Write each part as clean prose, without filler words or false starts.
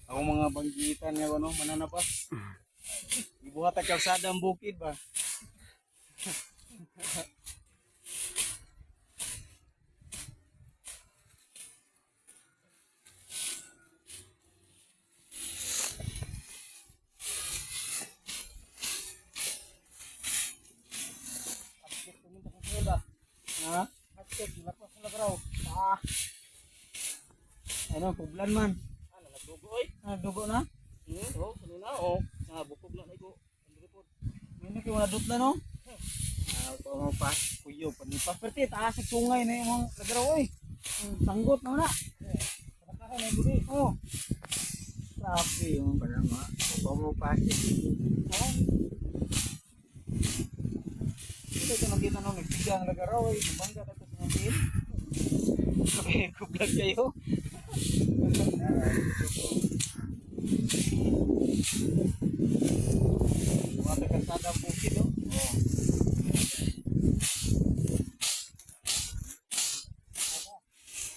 Ako mga banggitan nga ano, manana pa. Ibuhat ang kalsada ang bukid ba? Ha? Hashtag, lapas na lagaraw. Ano, kublan man. Ano, nagdugo oy. Dugo na? Oo, kanina oh. Bukog na naigo. Ang report. Hindi ko nadot na no? Ito mo pa. Kuyo, panipas. Pwerte, taas ang tungay na yung mga lagaraw eh. Sanggot na na. Nakaka na gudi. Oh. Grabe yung panama. Kung mo pa oh. Ito ito nakita nung nagsigang lagaraw eh. Nabangga na ito sa mga okay, kublag kayo. Wala kalsada bukid oh. Oh.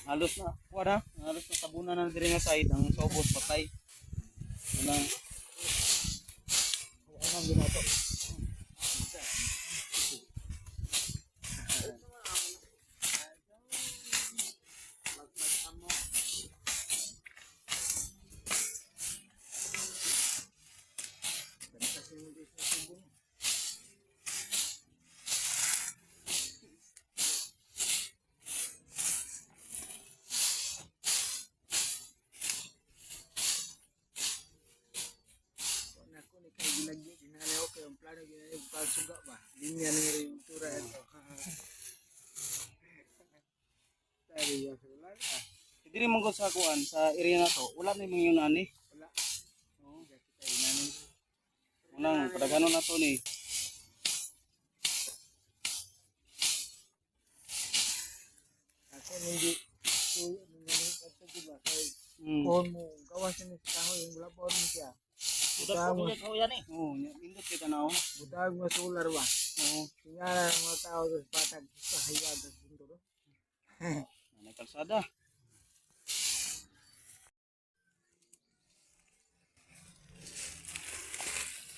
Halos na, wala. Halos na tabunan na diri nga side ang sobos patay. Wala. Wala nang ginato. Suga ba? Linya ni rin tura ito. Tari ya wala. Dili man ko sa kuan sa area na to. Wala na yung nani. Wala. Oh, kita inani. Unang padagano na to ni. Ako hindi tuyo ni ito diba kay kon mo gawas ni kahoy yung bulabon mo siya. Budak ko ko yan eh. Oo, indot kita na oh. Butag mo solar ba? Oo. Tingala ng mga tao sa patag sa hayag sa bundo do. Ano kalsada?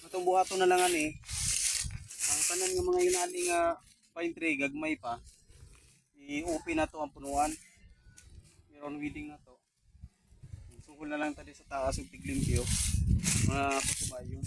Atong buhaton na lang ani. Ang tanan nga mga yunali nga pine tree gagmay pa. I-open na to ang punuan. Meron weeding na to. Sungkol na lang tadi sa taas ug tiglimpyo. Mga pasubayon.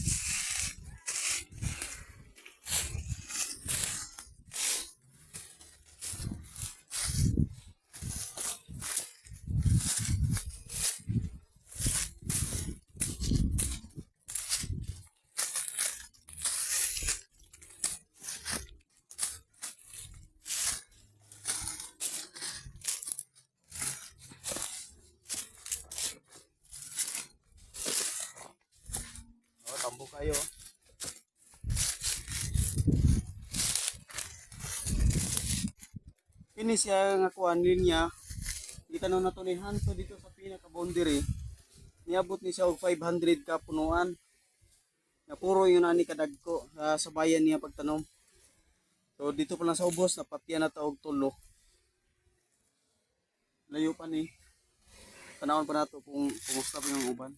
Tambo kayo. Ini siya nga kuan linya. Kita na to ni Hanso dito sa pinaka boundary. Niabot ni siya og 500 ka punuan. Na puro yun ani kadagko sa bayan niya pagtanom. So dito pa lang sa ubos napapya na ta og tulo. Layo pa ni. Tanawon pa nato kung kumusta pa yung uban.